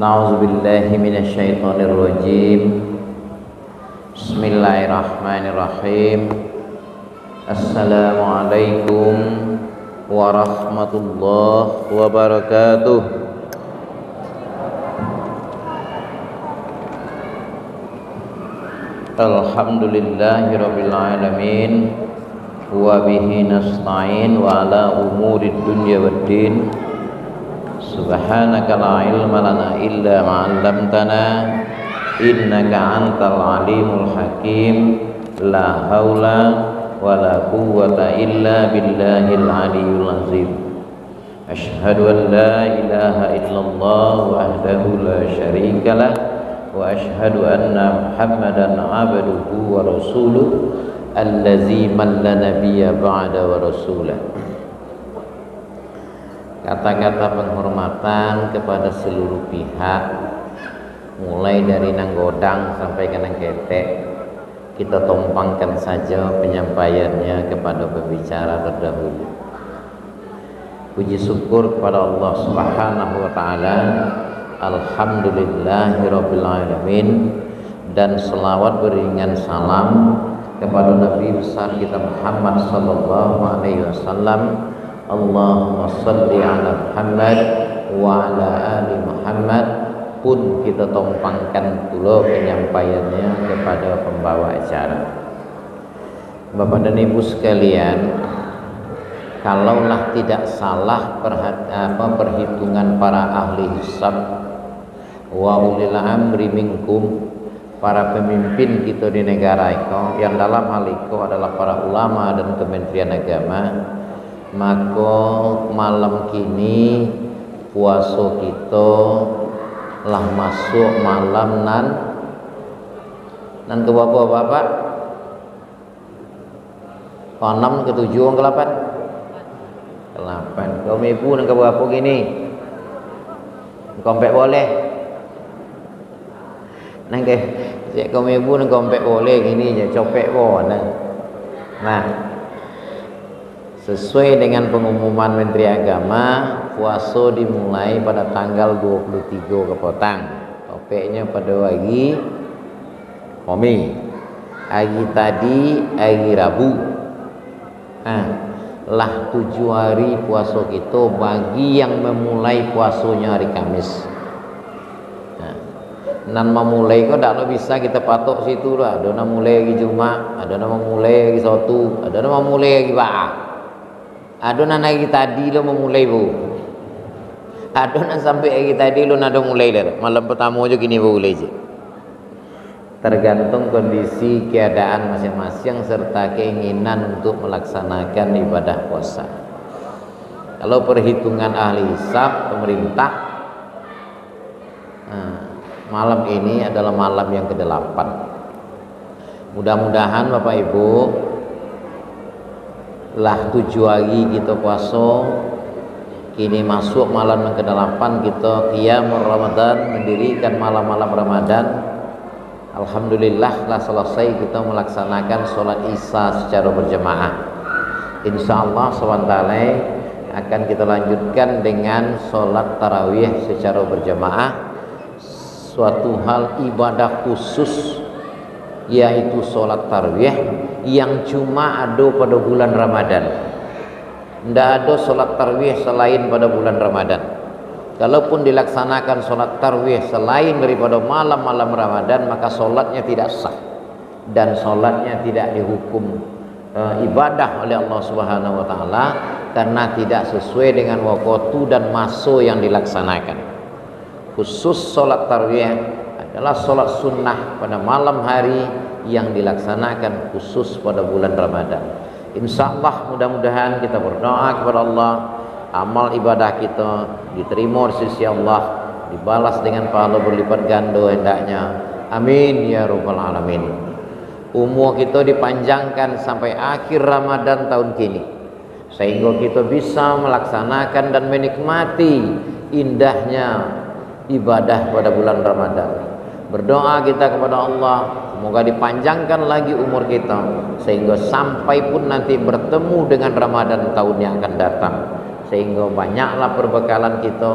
Na'udzubillahi minasyaitonirrajim. Bismillahirrahmanirrahim. Assalamualaikum warahmatullahi wabarakatuh. Alhamdulillahirabbil alamin wa bihi nasta'in wa ala umurid dunya waddin. Subhanaka la ilma lana illa ma 'allamtana innaka antal alimul hakim. La haula wa la quwwata illa billahil aliyyil azim. Asyhadu an la ilaha illallah wahdahu la syarikalah wa asyhadu anna Muhammadan 'abduhu wa rasuluh allazi man la nabiyya ba'da wa rasulah. Kata-kata penghormatan kepada seluruh pihak, mulai dari nanggodang sampai ke nang ketek, kita tumpangkan saja penyampaiannya kepada pembicara terdahulu. Puji syukur kepada Allah Subhanahu wa taala. Alhamdulillahirabbil alamin, dan selawat beriringan salam kepada Nabi besar kita Muhammad sallallahu alaihi wasallam. Allahumma salli ala Muhammad wa ala ali Muhammad. Pun kita tumpangkan dulu penyampaiannya kepada pembawa acara. Bapak dan Ibu sekalian, kalaulah tidak salah perhitungan para ahli hisab wa ulil amri minkum, para pemimpin kita di negara itu, yang dalam hal itu adalah para ulama dan Kementerian Agama, maka malam kini puasa kita lah masuk malam nan ke berapa bapak? Ke-6, ke-7, ke-8? Ke-8. Kau ibu nan ke berapa gini? Kompek boleh? Nang ke cek kau ibu nan kompek boleh gini je copek boleh. Nah, sesuai dengan pengumuman Menteri Agama, puasa dimulai pada tanggal 23 Kepotang. Topiknya pada hari Komi. Hari tadi hari Rabu. Lah 7 hari puasa kita bagi yang memulai puasanya hari Kamis. Nan memulai kok tak bisa kita patok situ lah. Ada nak mulai hari Jumat, ada nak memulai hari Sabtu, ada nak memulai hari Jumat. Ada nak hari tadi lo memulai bu. Ada nak sampai hari tadi lo nak mulai dah. Malam pertama je gini boleh je. Tergantung kondisi keadaan masing-masing serta keinginan untuk melaksanakan ibadah puasa. Kalau perhitungan ahli hisab pemerintah, malam ini adalah malam yang ke-8. Mudah-mudahan Bapak Ibu lah 7 hari kita puasa, kini masuk malam yang ke-8 kita qiyamul Ramadan, mendirikan malam-malam Ramadan. Alhamdulillah lah selesai kita melaksanakan sholat Isya secara berjamaah. Insyaallah sebentar akan kita lanjutkan dengan sholat tarawih secara berjamaah, suatu hal ibadah khusus yaitu sholat tarawih yang cuma ada pada bulan Ramadan. Tidak ada sholat tarawih selain pada bulan Ramadan. Kalaupun dilaksanakan sholat tarawih selain daripada malam-malam Ramadan, maka sholatnya tidak sah dan sholatnya tidak dihukum ibadah oleh Allah Subhanahu wa taala karena tidak sesuai dengan waktu dan masa yang dilaksanakan. Khusus sholat tarawih adalah sholat sunnah pada malam hari yang dilaksanakan khusus pada bulan Ramadan. Insyaallah mudah-mudahan kita berdoa kepada Allah, amal ibadah kita diterima di sisi Allah, dibalas dengan pahala berlipat ganda hendaknya. Amin ya rabbal alamin. Umur kita dipanjangkan sampai akhir Ramadan tahun kini, sehingga kita bisa melaksanakan dan menikmati indahnya ibadah pada bulan Ramadan. Berdoa kita kepada Allah, semoga dipanjangkan lagi umur kita sehingga sampai pun nanti bertemu dengan Ramadan tahun yang akan datang. sehingga banyaklah perbekalan kita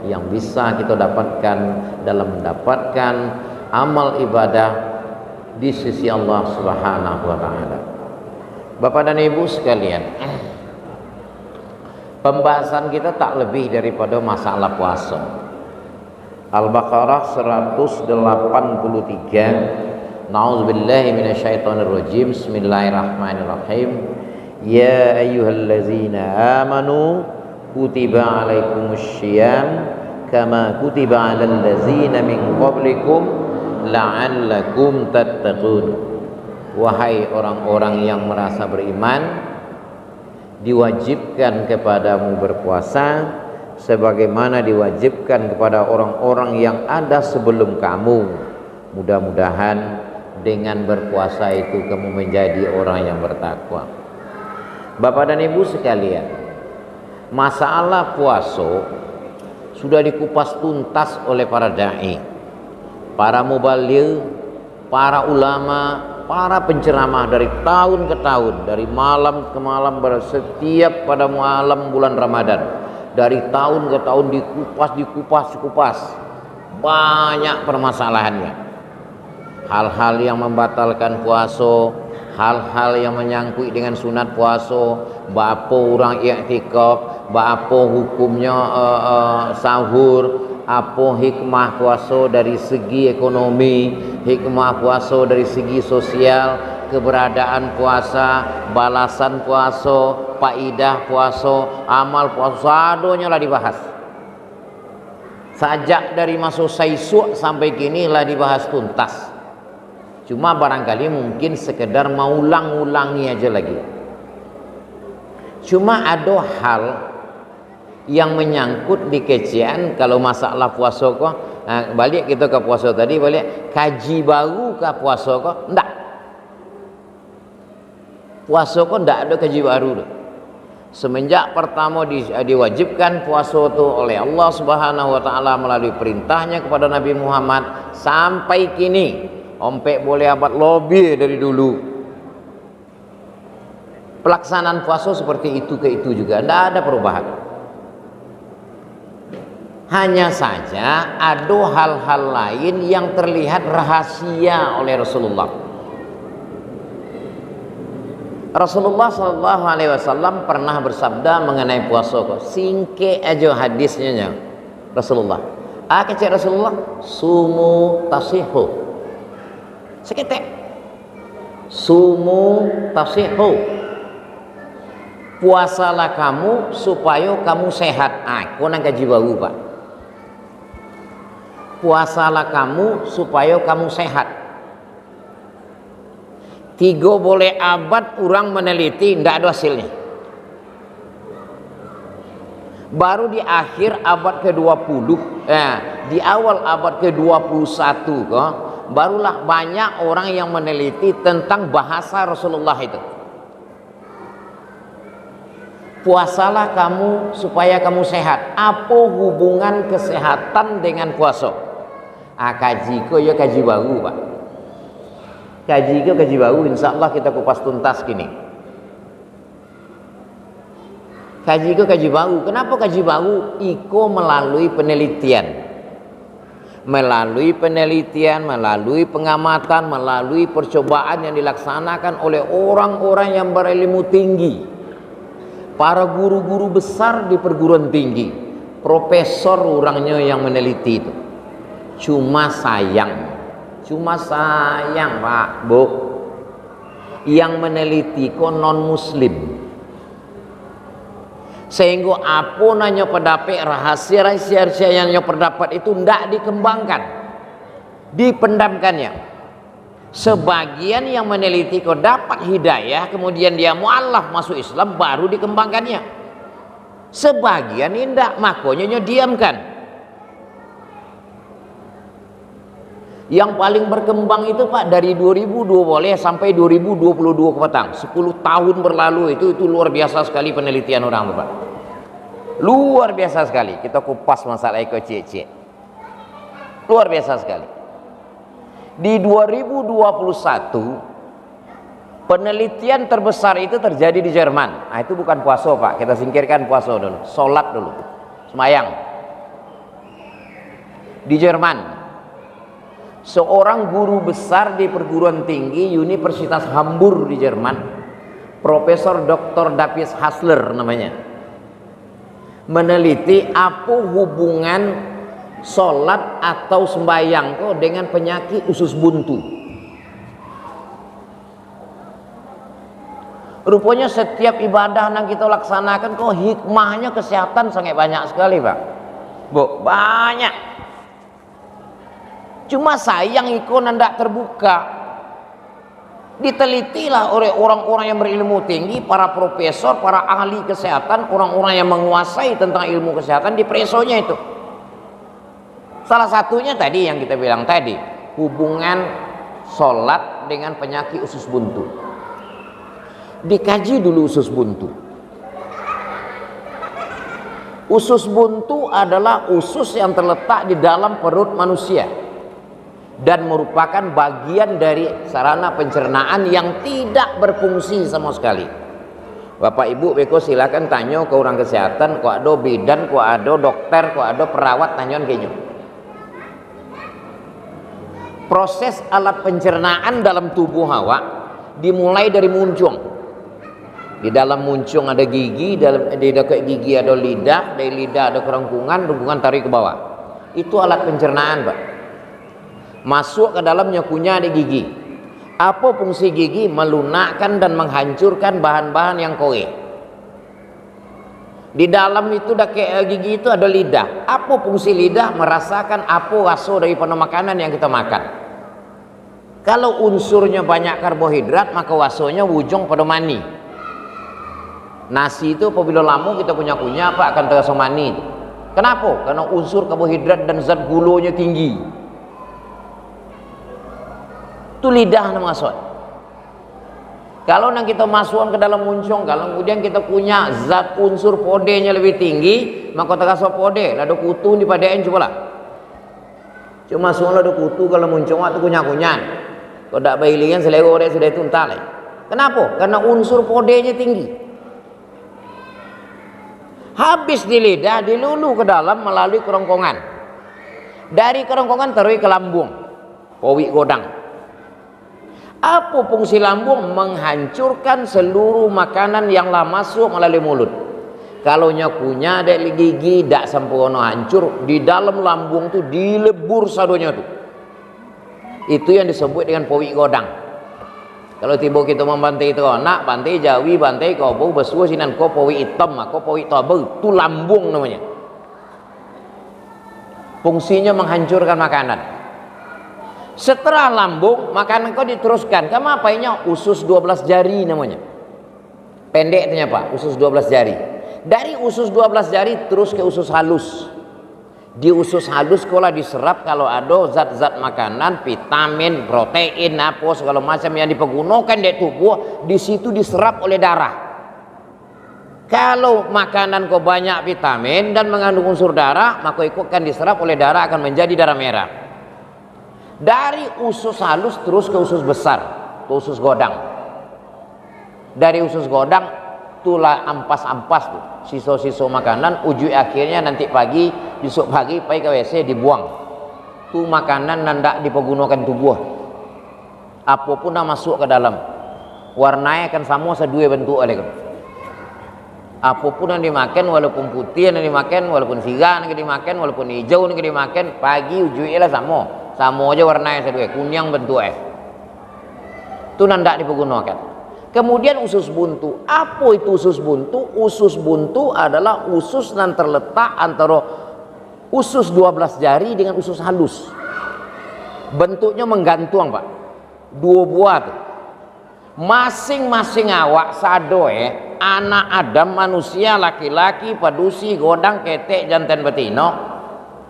yang bisa kita dapatkan dalam mendapatkan amal ibadah di sisi Allah Subhanahu wa taala. Bapak dan Ibu sekalian, pembahasan kita tak lebih daripada masalah puasa. Al-Baqarah 183. Nauzubillahi minasyaitonirrajim. Bismillahirrahmanirrahim. Ya ayyuhallazina amanu kutiba alaikumussyiyam kama kutiba alal ladzina min qablikum la'allakum tattaqun. Wahai orang-orang yang merasa beriman, diwajibkan kepadamu berpuasa sebagaimana diwajibkan kepada orang-orang yang ada sebelum kamu. Mudah-mudahan dengan berpuasa itu kamu menjadi orang yang bertakwa. Bapak dan Ibu sekalian, masalah puasa sudah dikupas tuntas oleh para dai, para mubaligh, para ulama, para penceramah dari tahun ke tahun, dari malam ke malam, setiap pada malam bulan Ramadan, dari tahun ke tahun dikupas, banyak permasalahannya. Hal-hal yang membatalkan puasa, hal-hal yang menyangkut dengan sunat puasa, bapa orang i'tikaf, bapa hukumnya sahur, apa hikmah puasa dari segi ekonomi, hikmah puasa dari segi sosial, keberadaan puasa, balasan puasa, faidah puasa, amal puasa, adonya lah dibahas. Sajak dari masuk Saisuk sampai kini lah dibahas tuntas. Cuma barangkali mungkin sekedar mau ulang-ulangi aja lagi. Cuma ada hal yang menyangkut di kecian kalau masalah puasa kok. Nah, balik kita ke puasa tadi, balik kaji baru ke puasa kok? Enggak. Puasa kok enggak ada kaji baru. Semenjak pertama diwajibkan puasa itu oleh Allah Subhanahu wa taala melalui perintahnya kepada Nabi Muhammad sampai kini, ompek boleh abad lebih dari dulu. Pelaksanaan puasa seperti itu ke itu juga, tidak ada perubahan. Hanya saja ada hal-hal lain yang terlihat rahasia oleh Rasulullah. Rasulullah Shallallahu Alaihi Wasallam pernah bersabda mengenai puasa kok. Singke aja hadisnya Rasulullah. Kecil Rasulullah, sumu tasihu. Seketek. Sumu tasihu. Puasalah kamu supaya kamu sehat. Aku nang kaji bau Pak. Puasalah kamu supaya kamu sehat. 3 boleh abad orang meneliti, tidak ada hasilnya. Baru di akhir abad ke-20, di awal abad ke-21 kok, barulah banyak orang yang meneliti tentang bahasa Rasulullah itu. Puasalah kamu supaya kamu sehat. Apa hubungan kesehatan dengan puasa? Kaji ko ya kaji baru Pak. Kaji baru, insya Allah kita kupas tuntas kini. Kaji baru. Kenapa kaji baru? Iko melalui penelitian, melalui pengamatan, melalui percobaan yang dilaksanakan oleh orang-orang yang berilmu tinggi, para guru-guru besar di perguruan tinggi, profesor orangnya yang meneliti itu. Cuma sayang Pak, Bu, yang meneliti kok non muslim, sehingga apa nanya pendapat rahasia yang pendapat itu tidak dikembangkan, dipendamkannya. Sebagian yang meneliti kok dapat hidayah, kemudian dia mualaf masuk Islam, baru dikembangkannya. Sebagian tidak, makanya diamkan. Yang paling berkembang itu Pak dari 2002 boleh sampai 2022 ke petang, 10 tahun berlalu itu luar biasa sekali penelitian orang Pak. Luar biasa sekali. Kita kupas masalah EKCC. Luar biasa sekali. Di 2021 Penelitian terbesar itu terjadi di Jerman. Nah, itu bukan puasa Pak, kita singkirkan puasa dulu, sholat dulu, semayang. Di Jerman, seorang guru besar di perguruan tinggi Universitas Hamburg di Jerman, Profesor Dr. David Hassler namanya, meneliti apa hubungan sholat atau sembahyang kok dengan penyakit usus buntu. Rupanya setiap ibadah yang kita laksanakan kok hikmahnya kesehatan sangat banyak sekali Pak. Bu, banyak. Cuma sayang ikon tidak terbuka. Ditelitilah oleh orang-orang yang berilmu tinggi, para profesor, para ahli kesehatan, orang-orang yang menguasai tentang ilmu kesehatan di presonya itu. Salah satunya tadi yang kita bilang tadi, hubungan sholat dengan penyakit usus buntu. Dikaji dulu usus buntu. Usus buntu adalah usus yang terletak di dalam perut manusia dan merupakan bagian dari sarana pencernaan yang tidak berfungsi sama sekali. Bapak Ibu beko silakan tanya ke orang kesehatan, kok ada bidan, kok ada dokter, kok ada perawat, tanyain kayaknya. Proses alat pencernaan dalam tubuh hawa dimulai dari muncung. Di dalam muncung ada gigi, di dekat gigi ada lidah, dari lidah ada kerongkongan, tarik ke bawah. Itu alat pencernaan Pak. Masuk ke dalamnya kunyah di gigi. Apa fungsi gigi? Melunakkan dan menghancurkan bahan-bahan yang kowe. Di dalam itu gigi itu ada lidah. Apa fungsi lidah? Merasakan apa rasa daripada makanan yang kita makan. Kalau unsurnya banyak karbohidrat, maka wasonya ujung pada mani. Nasi itu apabila lama kita punya kunyah Pak akan terasa manis. Kenapa? Karena unsur karbohidrat dan zat gulanya tinggi. Itu lidah nama masuk. Kalau kita masukkan ke dalam muncung, kalau kemudian kita punya zat unsur podenya lebih tinggi, maka terasa pode. Ada kutu di padain coba lah. Cuma masuklah ada kutu kalau muncung waktu kunyah-kunyah. Kalau tak bailian selego dia sudah itu entah. Kenapa? Karena unsur podenya tinggi. Habis di lidah dilulu ke dalam melalui kerongkongan. Dari kerongkongan terus ke lambung, powik godang. Apa fungsi lambung? Menghancurkan seluruh makanan yang lah masuk melalui mulut. Kalau nyakunya dari gigi tak sempurna hancur, di dalam lambung tu dilebur sadonya tu. Itu yang disebut dengan powik godang. Kalau tiba kita membantai itu anak, bantai jawi, bantai kobo, besuah sinan ko powi hitam, ko powi tobe, itu lambung namanya. Fungsinya menghancurkan makanan. Setelah lambung, makanan kau diteruskan. Kamu apanya? Usus 12 jari namanya. Pendeknya Pak, usus 12 jari. Dari usus 12 jari terus ke usus halus. Di usus halus kalau diserap kalau ada zat-zat makanan, vitamin, protein, apa segala macam yang dipergunakan di tubuh, di situ diserap oleh darah. Kalau makanan kau banyak vitamin dan mengandung unsur darah, maka itu akan diserap oleh darah, akan menjadi darah merah. Dari usus halus terus ke usus besar, ke usus godang. Dari usus godang itulah ampas-ampas tuh, sisa-sisa makanan, ujung akhirnya nanti pagi, besok pagi pergi ke WC dibuang. Tuh makanan nandak dipergunakan tubuh. Apapun yang masuk ke dalam, warnanya akan sama sedua bentuk oleh. Apapun yang dimakan, walaupun putih yang dimakan, walaupun siga yang dimakan, walaupun hijau yang dimakan, pagi ujungnya lah sama aja warnanya sedua, kuning bentuknya. Itu nandak dipergunakan. Kemudian usus buntu. Apa itu usus buntu? Usus buntu adalah usus yang terletak antara usus 12 jari dengan usus halus. Bentuknya menggantung Pak. Dua buah tuh. Masing-masing awak sado anak Adam manusia laki-laki padusi godang ketek jantan betina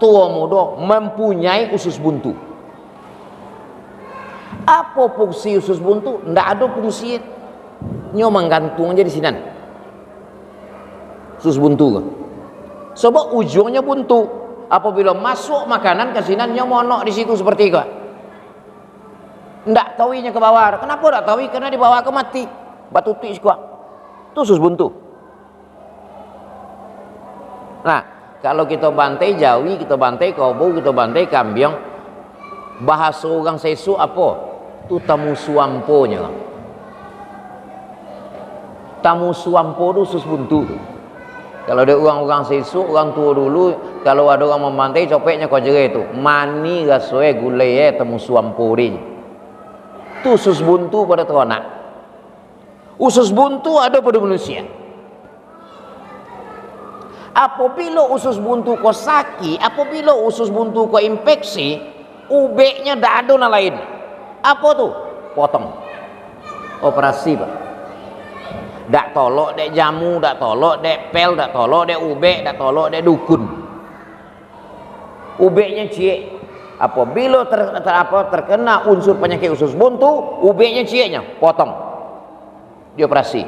tua muda mempunyai usus buntu. Apa fungsi usus buntu? Tidak ada fungsi. Nyo menggantung aja di sini. Usus buntu. Sebab ujungnya buntu. Apabila masuk makanan ke sini nyo monok di situ seperti itu. ndak tawinya ke bawah. Kenapa ndak tawi? Karena di bawah ke mati. Batu tik kuat. Itu usus buntu. Nah, kalau kita bantai jawi, kita bantai kobo, kita bantai kambiong, bahasa orang sesu apa? Itu tamu suamponya. Tamu suampo itu usus buntu. Kalau ada orang-orang sesu, orang tua dulu, kalau ada orang membantai copeknya kau jerai itu. Mani gasoe gulai tamu suampo ini. Itu usus buntu pada ternak. Usus buntu ada pada manusia. Apabila usus buntu kau sakit, apabila usus buntu kau infeksi, ubeknya dak ada lain. Apa tuh? Potong. Operasi, Pak. Dak tolok dek jamu, dak tolok dek pel, dak tolok dek ubek, dak tolok dek dukun. Ubeknya cie. Apabila terkena unsur penyakit usus buntu, ubeknya cieknya potong. Dioperasi.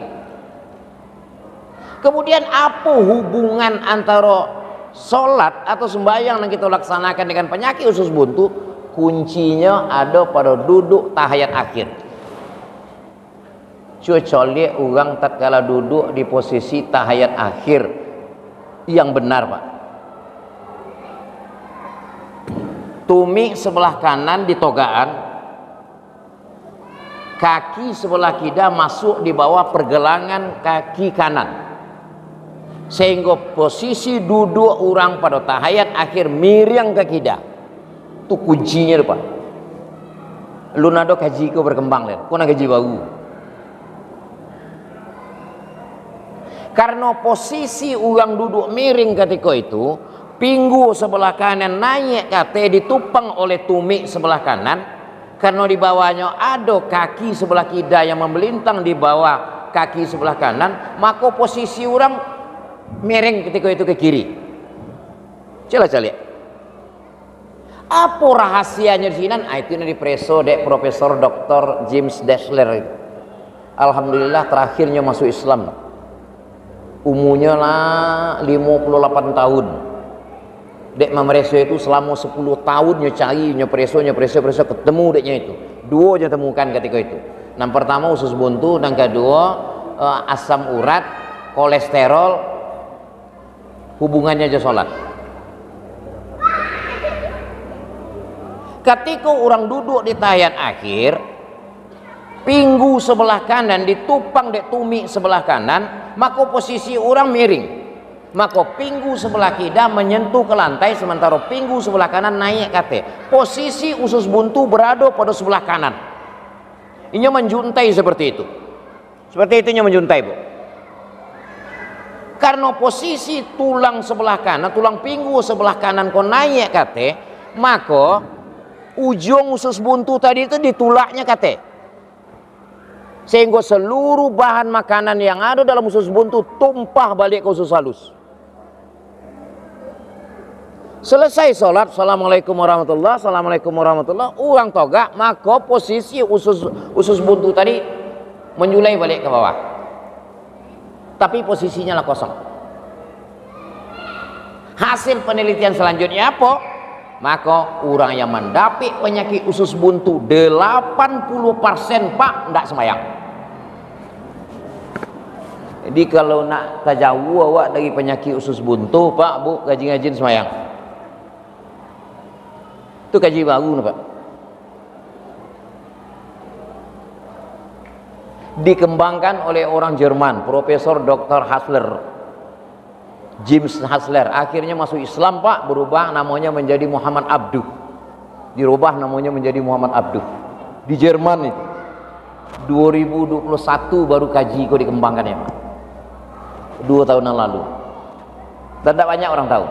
Kemudian apa hubungan antara sholat atau sembahyang yang kita laksanakan dengan penyakit usus buntu? Kuncinya ada pada duduk tahiyat akhir. Kecuali orang tatkala duduk di posisi tahiyat akhir yang benar, Pak. Tumi sebelah kanan di togaan, kaki sebelah kiri masuk di bawah pergelangan kaki kanan, sehingga posisi duduk orang pada tahiyat akhir miring ke kiri. Itu kuncinya, Pak. Lu nado kaji ko berkembang len, kau nak kaji baru. Karena posisi orang duduk miring ketika itu, pinggu sebelah kanan naik kate ditupang oleh tumit sebelah kanan, karena di bawahnya ada kaki sebelah kiri yang membelintang di bawah kaki sebelah kanan, maka posisi orang miring ketika itu ke kiri. Coba lihat. Apa rahasianya di sini? Itu yang dipreso dek Profesor Dr. James Dassler. Alhamdulillah terakhirnya masuk Islam. Umurnya lah 58 tahun. Dek Mamreso itu selama 10 tahun nyari nyepreso ketemu deknya itu. Dua aja temukan ketika itu. Yang pertama usus buntu, yang kedua asam urat, kolesterol, hubungannya aja sholat. Ketika orang duduk di tahiyat akhir, pinggu sebelah kanan ditupang dek tumi sebelah kanan, maka posisi orang miring. Maka pinggu sebelah kiri menyentuh ke lantai, sementara pinggu sebelah kanan naik kate. Posisi usus buntu berada pada sebelah kanan. Ini menjuntai seperti itu. Seperti itunya menjuntai, Bu. Karena posisi tulang sebelah kanan, tulang pinggu sebelah kanan kau naik kate, maka ujung usus buntu tadi itu ditulaknya kate. Sehingga seluruh bahan makanan yang ada dalam usus buntu tumpah balik ke usus halus. Selesai sholat, assalamualaikum warahmatullah, assalamualaikum warahmatullah, uang toga, maka posisi usus buntu tadi menjulai balik ke bawah. Tapi posisinya lah kosong. Hasil penelitian selanjutnya apa? Maka orang yang mendapik penyakit usus buntu 80% Pak ndak semayang. Jadi kalau nak tajawuh awak dari penyakit usus buntu Pak Bu, ngaji-ngajin semayang. Itu kaji baru Pak. Dikembangkan oleh orang Jerman, Profesor Dr. Hassler, James Hassler. Akhirnya masuk Islam Pak, berubah namanya menjadi Muhammad Abduh. Dirubah namanya menjadi Muhammad Abduh. Di Jerman itu 2021 baru kaji kok dikembangkan ya Pak. 2 tahun yang lalu. Dan tidak banyak orang tahu.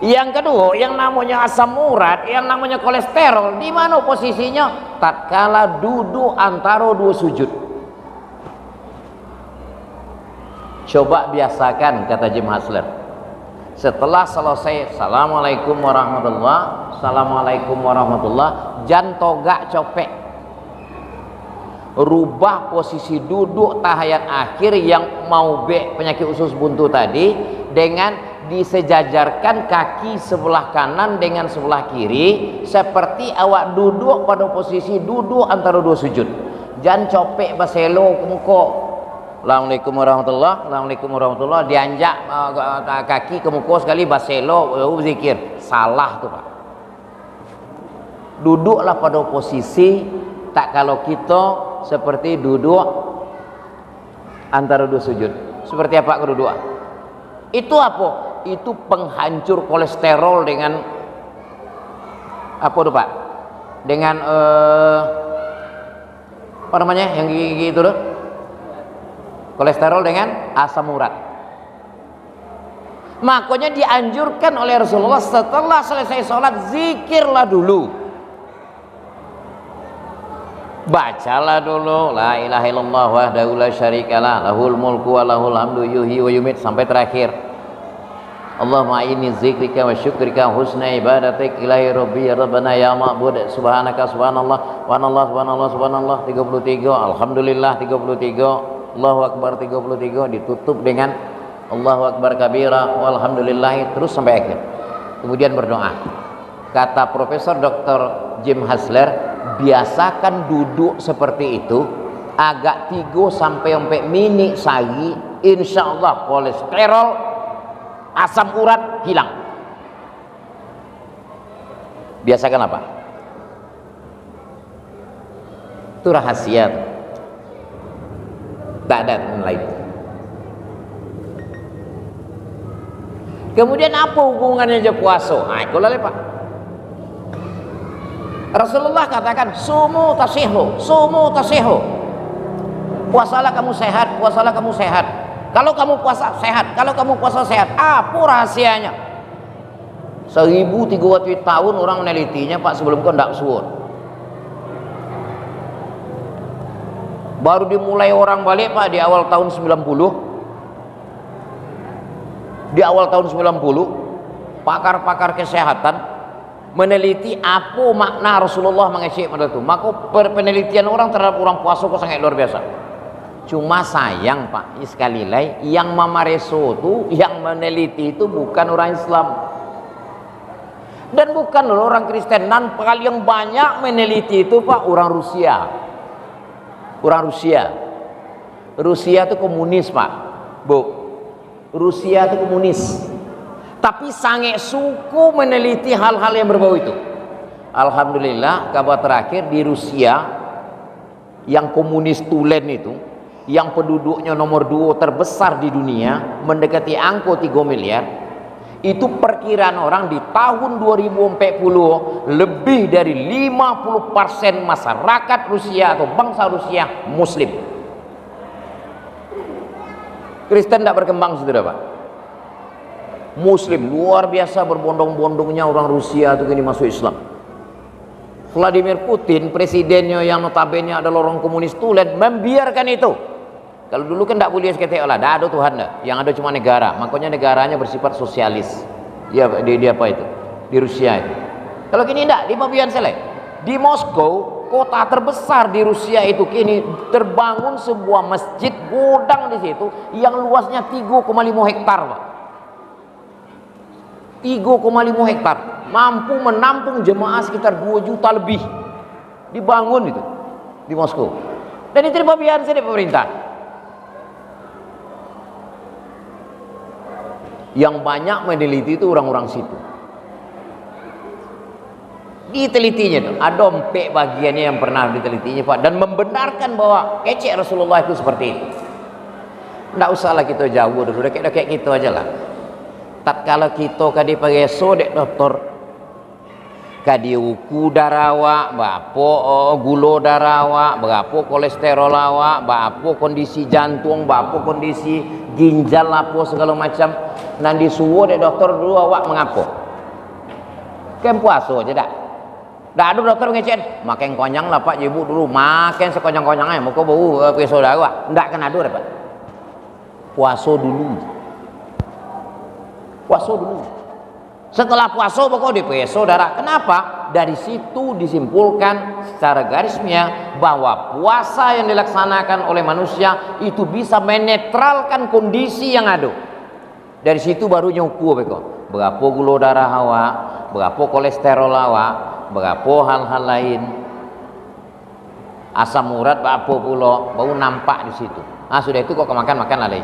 Yang kedua, yang namanya asam urat, yang namanya kolesterol, di mana posisinya? Tatkala duduk antara dua sujud. Coba biasakan, kata Jim Hassler. Setelah selesai assalamualaikum warahmatullah, assalamualaikum warahmatullah, jantoga copek. Rubah posisi duduk tahiyat akhir yang mau penyakit usus buntu tadi dengan disejajarkan kaki sebelah kanan dengan sebelah kiri seperti awak duduk pada posisi duduk antara dua sujud. Jangan copek baselo ke muka. Assalamualaikum warahmatullahi, Assalamualaikum warahmatullahi, dianjak kaki ke muka sekali baselo zikir. Salah tuh Pak. Duduklah pada posisi tak kalau kita seperti duduk antara dua sujud. Seperti apa kedudukan? Itu apa? Itu penghancur kolesterol dengan apa tuh Pak? Dengan apa namanya yang gigi itu tuh? Kolesterol dengan asam urat. Makanya dianjurkan oleh Rasulullah setelah selesai sholat zikirlah dulu. Bacalah dulu la ilaha illallah wahdahu la syarikalah lahul mulku wa lahul hamdu yuhyi wa yumiit sampai terakhir. Allahumma inni zikrika wa syukrika husna ibadatik ilahi rabbi ya rabbana ya ma'bud subhanaka subhanallah wa anallah subhanallah subhanallah 33, alhamdulillah 33, Allahu akbar 33, ditutup dengan Allahu akbar kabira walhamdulillah terus sampai akhir. Kemudian berdoa. Kata Profesor Dr. Jim Hasler, biasakan duduk seperti itu agak 3 sampai 4 menit sehari, insya Allah kolesterol asam urat hilang. Biasakan apa? Itu rahasia, tak ada yang lain. Kemudian apa hubungannya aja puasa? Nah, itu lah Pak. Rasulullah katakan sumu tasihu, sumu tasihu. Puasalah kamu sehat, puasalah kamu sehat. Kalau kamu puasa sehat, kalau kamu puasa sehat. Apa rahasianya? 1300 tahun orang menelitinya Pak, sebelum kau ndak suwun. Baru dimulai orang balik Pak di awal tahun 90. Di awal tahun 90, pakar-pakar kesehatan meneliti apa makna Rasulullah mengecek pada itu. Maka penelitian orang terhadap orang puasa kok sangat luar biasa. Cuma sayang Pak, sekali lagi yang mamareso itu, yang meneliti itu bukan orang Islam dan bukan orang Kristen. Dan paling banyak meneliti itu Pak orang Rusia. Orang Rusia. Rusia itu komunis Pak, Bu. Rusia itu komunis. Tapi sangat suku meneliti hal-hal yang berbau itu. Alhamdulillah kabar terakhir di Rusia yang komunis tulen itu, yang penduduknya nomor 2 terbesar di dunia, mendekati angka 3 miliar, itu perkiraan orang di tahun 2040 lebih dari 50% masyarakat Rusia atau bangsa Rusia Muslim. Kristen tidak berkembang saudara Pak. Muslim luar biasa berbondong-bondongnya orang Rusia itu kini masuk Islam. Vladimir Putin presidennya yang notabene adalah orang komunis tulen membiarkan itu. Kalau dulu kan tidak boleh seketek lah, tidak ada Tuhan dah. Yang ada cuma negara, makanya negaranya bersifat sosialis. Ya di apa itu? Di Rusia itu. Kalau kini tidak, di Babian Selek, di Moskow, kota terbesar di Rusia itu kini terbangun sebuah masjid gudang di situ yang luasnya 3,5 hektar, Pak. 3,5 hektar mampu menampung jemaah sekitar 2 juta lebih. Dibangun itu di Moskow. Dan itu dibabian dari pemerintah. Yang banyak meneliti itu orang-orang situ. Ditelitinya tuh, ada 4 bagiannya yang pernah ditelitinya Pak, dan membenarkan bahwa kecek Rasulullah itu seperti itu. Nggak usahlah kita jauh dulu, kayak gitu aja lah. Tatkala kita kadi pakai sodek dokter, kadi uku darawa, bapo gula darawa, bapo kolesterol awak, bapo kondisi jantung, bapo kondisi ginjal apa segala macam. Nanti suwo dek dokter dulu awak mengapa? Kem puasa aja dak. Dak ada dokter ngecek, makan konyang lah Pak, ibu dulu makan sekonyang-konyangnya, muka bau pakai saudara. Ndak kena ada Pak. Puasa dulu. Puasa dulu. Setelah puasa pokok di saudara. Kenapa? Dari situ disimpulkan secara garisnya bahwa puasa yang dilaksanakan oleh manusia itu bisa menetralkan kondisi yang ada. Dari situ baru nyukur beko. Berapa gula darah awak, berapa kolesterol awak, berapa hal-hal lain. Asam urat berapa pula, baru nampak di situ. Ah sudah itu kok makan lagi.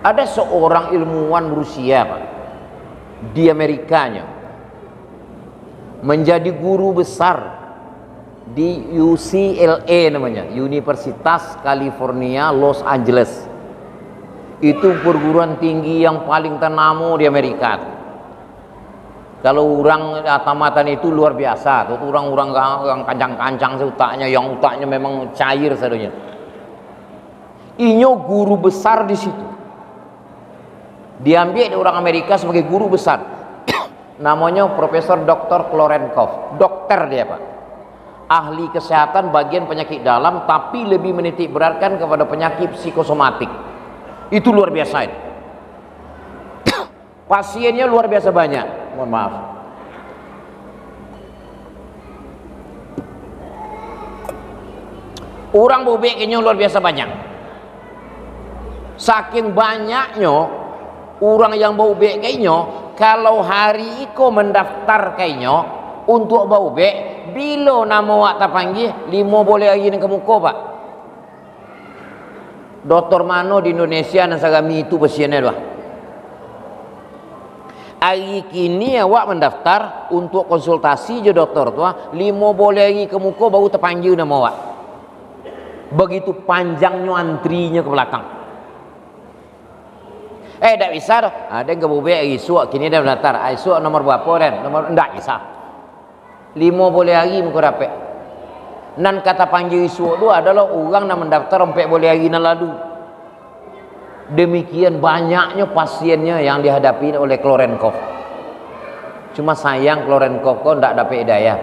Ada seorang ilmuwan Rusia, Pak, di Amerikanya, menjadi guru besar di UCLA namanya, Universitas California Los Angeles. Itu perguruan tinggi yang paling ternama di Amerika. Kalau orang tamatan itu luar biasa, tuh orang-orang yang kancang-kancang seutaknya, yang utaknya memang cair sadonya. Inyo guru besar di situ. Diambil orang Amerika sebagai guru besar. Namanya Profesor Dr. Klorenkov. Dokter dia, Pak. Ahli kesehatan bagian penyakit dalam, tapi lebih menitik beratkan kepada penyakit psikosomatik. Itu luar biasa itu. Pasiennya luar biasa banyak. Mohon maaf. Orang bobek kayaknya luar biasa banyak. Saking banyaknya orang yang bobek kayaknya, kalau hari iko mendaftar kayaknya untuk bobek, bila nama wak terpanggil, 5 boleh lagi ke muka, Pak. Doktor mano di Indonesia dan sagami itu pasiennya lah. Hari kini awak mendaftar untuk konsultasi je dokter tua, 5 boleh lagi ke muka baru terpanggil nama awak. Begitu panjangnya antrinya ke belakang. Tak bisa dah. Ada yang kebubek esok kini dah mendaftar. Esok nomor berapa dan? Nomor enggak bisa. 5 boleh lagi muka dapat. Nan kata panggil esok tu adalah orang nak mendaftar 4 boleh lagi nan lalu. Demikian banyaknya pasiennya yang dihadapi oleh Klorenkov. Cuma sayang Klorenkov kok tidak dapat hidayah.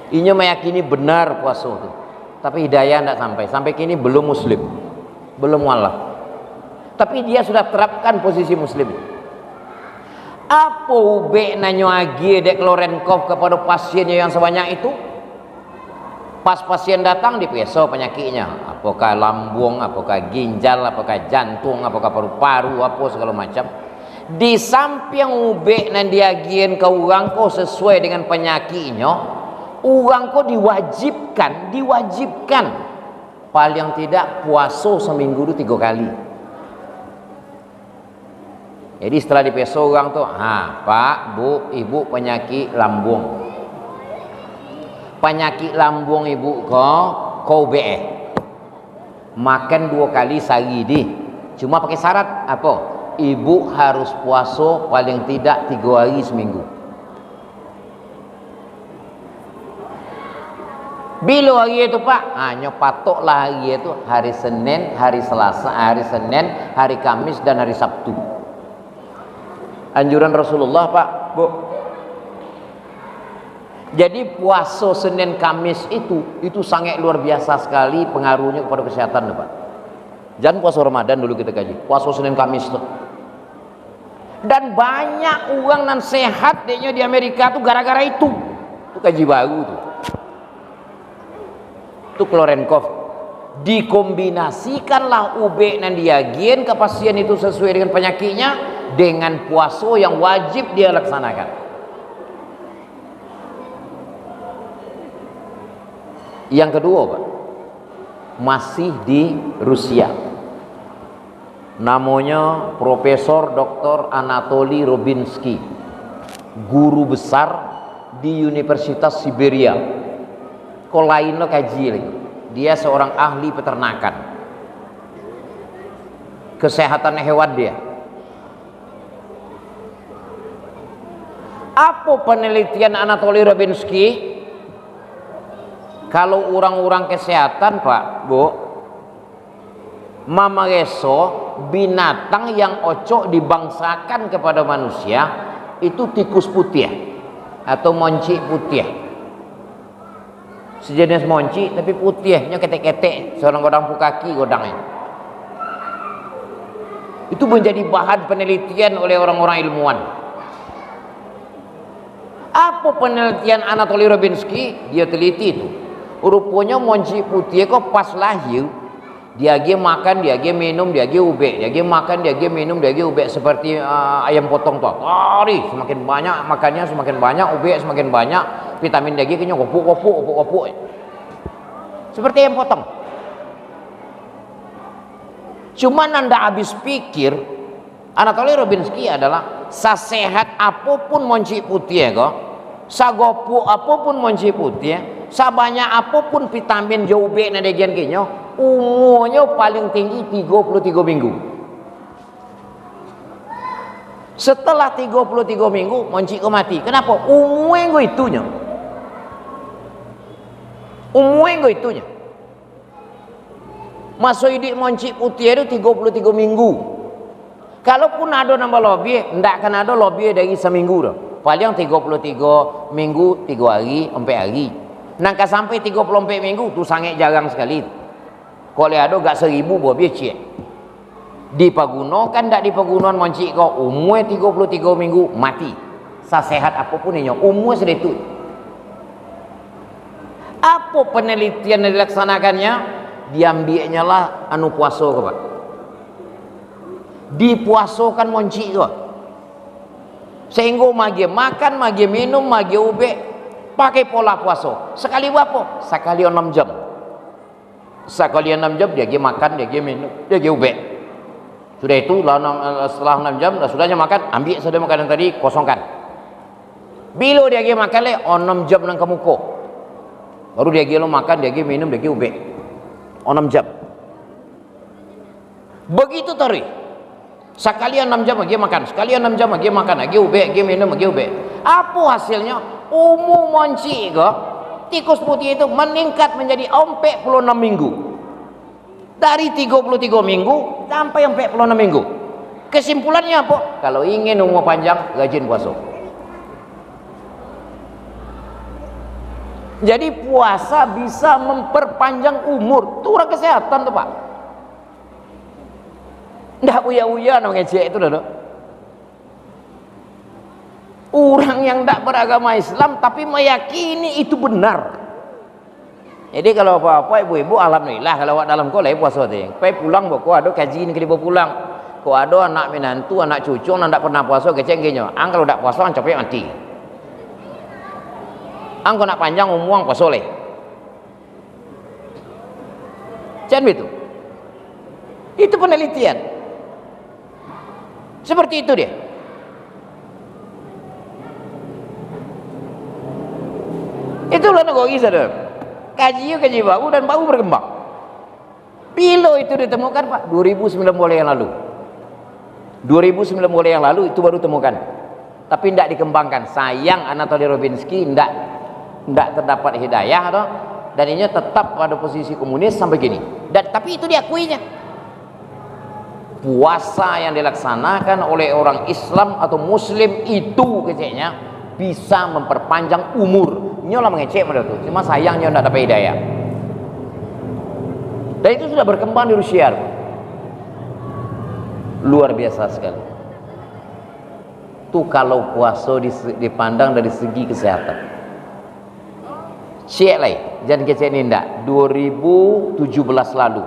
Inya meyakini benar puasa itu, tapi hidayah tidak sampai. Sampai kini belum muslim, belum wallah. Tapi dia sudah terapkan posisi muslim. Apa ube nanyo lagi dek Klorenkov kepada pasiennya yang sebanyak itu? Pas pasien datang diperiksa penyakitnya, apakah lambung, apakah ginjal, apakah jantung, apakah paru-paru, apa segala macam. Di samping ubek nan diagian ke orang ko sesuai dengan penyakitnya, orang ko diwajibkan paling tidak puasa seminggu itu 3 kali. Jadi setelah diperiksa orang tu, Pak, Bu, Ibu penyakit lambung. Penyakit lambung ibu kau be makan 2 kali sehari di. Cuma pakai syarat apa? Ibu harus puasa paling tidak 3 hari seminggu. Bila hari itu Pak? Hanya patoklah hari itu hari Senin, hari Selasa, hari Senin, hari Kamis dan hari Sabtu. Anjuran Rasulullah, Pak, Bu. Jadi puasa Senin Kamis itu sangat luar biasa sekali pengaruhnya kepada kesehatan, Pak. Jangan puasa Ramadan dulu kita kaji. Puasa Senin Kamis tuh. Dan banyak orang nan sehat dehnya di Amerika tuh gara-gara itu. Itu kaji baru tuh. Itu Klorenkov. Dikombinasikanlah ube nan diagian ke pasien itu sesuai dengan penyakitnya dengan puasa yang wajib dia laksanakan. Yang kedua, Pak, masih di Rusia. Namanya Profesor Dr. Anatoly Robinsky, guru besar di Universitas Siberia. Kok lain lo kaji lagi. Dia seorang ahli peternakan. Kesehatan hewan dia. Apa penelitian Anatoly Robinsky? Kalau orang-orang kesehatan, Pak, Bu, mamareso binatang yang ocok dibangsakan kepada manusia itu tikus putih atau monci putih. Sejenis monci tapi putihnya ketek-ketek, seorang godang kaki godangnya. Itu menjadi bahan penelitian oleh orang-orang ilmuwan. Apa penelitian Anatoly Robinsky? Dia teliti itu. Rupanya monci putih kok pas lahir Dia makan, dia minum, dia ubek, dia makan, dia minum, dia ubek seperti ayam potong tuh. Semakin banyak makannya, semakin banyak ubek, semakin banyak vitamin dia kayaknya opuk. Seperti ayam potong. Cuman Anda habis pikir, Anatoly Robinsky adalah sasehat apapun monci putih ya kok, sagopu apapun monci putih ya, sabanyak apapun vitamin jauh ubek na degian kinyo, umurnya paling tinggi 33 minggu. Setelah 33 minggu monci ko mati. Kenapa? Umurnya itunya. Masuk hidup monci putih itu 33 minggu. Kalaupun ada nambah lebih, ndak akan ada lebih dari seminggu dah. Paling 33 minggu 3 hari 4 hari. Nangka sampai 34 minggu tu sangat jarang sekali. Kalau ada gak 1000 lebih cek. Dipagunakan ndak dipagunakan monci kau umur 33 minggu mati. Sasehat apapun ini umur segitu. Apa penelitian yang dilaksanakannya? Diambilnya lah anu puasa ke Pak. Dipuasokan monci ke. Sehingga magi makan, magi minum, magi ubek pakai pola puasa. Sekali berapa? Sekali 6 jam. Sekali 6 jam dia makan, dia minum, dia ubek. Sudah itu setelah 6 jam sudahnya makan, ambil sudah makanan tadi, kosongkan. Bila dia makan le 6 jam nang kemuko. Baru dia makan, dia minum, dia ubek. 6 jam. Begitu tadi. Sekali 6 jam lagi makan, sekali 6 jam lagi makan, lagi ubek, lagi minum, lagi ubek. Apa hasilnya? Umur monci ke tikus putih itu meningkat menjadi 46 minggu. Dari 33 minggu sampai 46 minggu. Kesimpulannya apa? Kalau ingin umur panjang, rajin puasa. Jadi puasa bisa memperpanjang umur. Itu orang kesehatan tuh Pak. Nggak uya-uya no ngecek itu dah. Orang yang tidak beragama Islam tapi meyakini itu benar. Jadi kalau apa-apa ibu-ibu alhamdulillah kalau dalam kolai puasa tu. Pai pulang kok ada kaji ni kali pulang. Kok ada anak menantu, anak cucu yang tidak pernah puasa keceng genyo. Ang kalau tidak puasa ang capek mati. Ang kau nak panjang umur puasa leh. Jangan begitu. Itu penelitian. Seperti itu dia. Itulah negeri saudara. Kaji baru dan baru berkembang. Bila itu ditemukan Pak? 2009 yang lalu. 2009 yang lalu itu baru temukan. Tapi tidak dikembangkan. Sayang Anatoly Robinsky tidak terdapat hidayah atau dan ini tetap pada posisi komunis sampai gini. Tapi itu diakuinya. Puasa yang dilaksanakan oleh orang Islam atau Muslim itu keceknya bisa memperpanjang umur. Nyolah mengecek pada itu. Cuma sayangnya tidak dapat hidayah. Dan itu sudah berkembang di Rusia. Luar biasa sekali. Tuh kalau puasa dipandang dari segi kesehatan. Cek lagi, jangan kecek ini ndak. 2017 lalu,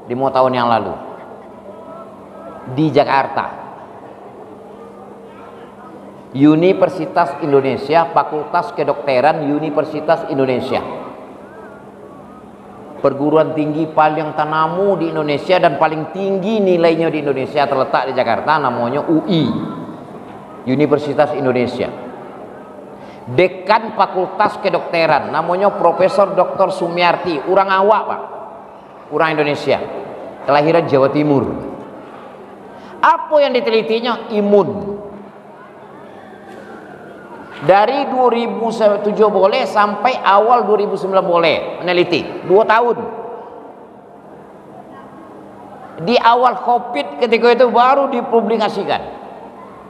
5 tahun yang lalu. Di Jakarta Universitas Indonesia, Fakultas Kedokteran Universitas Indonesia, perguruan tinggi paling tanamu di Indonesia dan paling tinggi nilainya di Indonesia terletak di Jakarta, namanya UI, Universitas Indonesia. Dekan Fakultas Kedokteran namanya Profesor Dr. Sumiarti, orang awak Pak, orang Indonesia, kelahiran Jawa Timur. Apa yang ditelitinya? Imun. Dari 2007 boleh sampai awal 2009 boleh meneliti 2 tahun. Di awal COVID ketika itu baru dipublikasikan.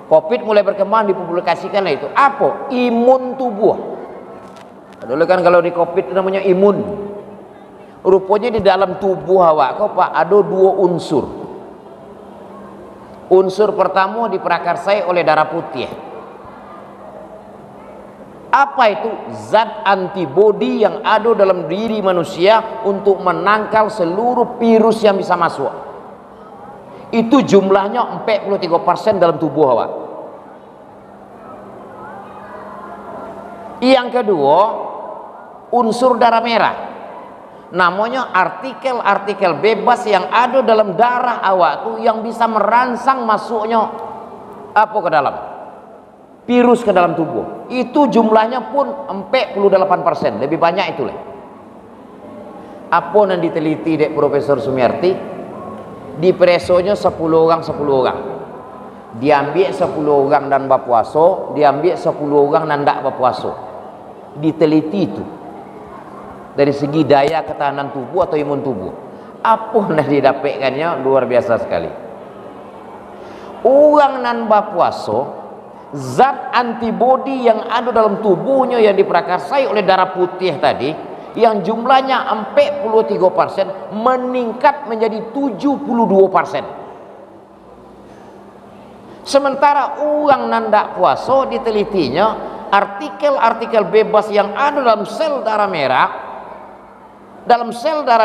COVID mulai berkembang dipublikasikan lah itu. Apa? Imun tubuh. Dulu kan kalau di COVID itu namanya imun. Rupanya di dalam tubuh awak kok Pak ada 2 unsur. Unsur pertama diprakarsai oleh darah putih. Apa itu? Zat antibodi yang ada dalam diri manusia untuk menangkal seluruh virus yang bisa masuk. Itu jumlahnya 43% dalam tubuh awak. Yang kedua, unsur darah merah. Namanya artikel-artikel bebas yang ada dalam darah awak tuh yang bisa merangsang masuknya apa ke dalam virus ke dalam tubuh. Itu jumlahnya pun 48%, lebih banyak itu lah. Apa yang diteliti dek Profesor Sumiarti? Di presonya 10 orang 10 orang. Diambil 10 orang dan berpuasa, diambil 10 orang dan tidak berpuasa. Diteliti itu dari segi daya ketahanan tubuh atau imun tubuh. Apa yang didapatkannya luar biasa sekali. Orang nan berpuasa, zat antibodi yang ada dalam tubuhnya yang diprakarsai oleh darah putih tadi, yang jumlahnya 43% meningkat menjadi 72%. Sementara orang nanda puasa ditelitinya, artikel-artikel bebas yang ada dalam sel darah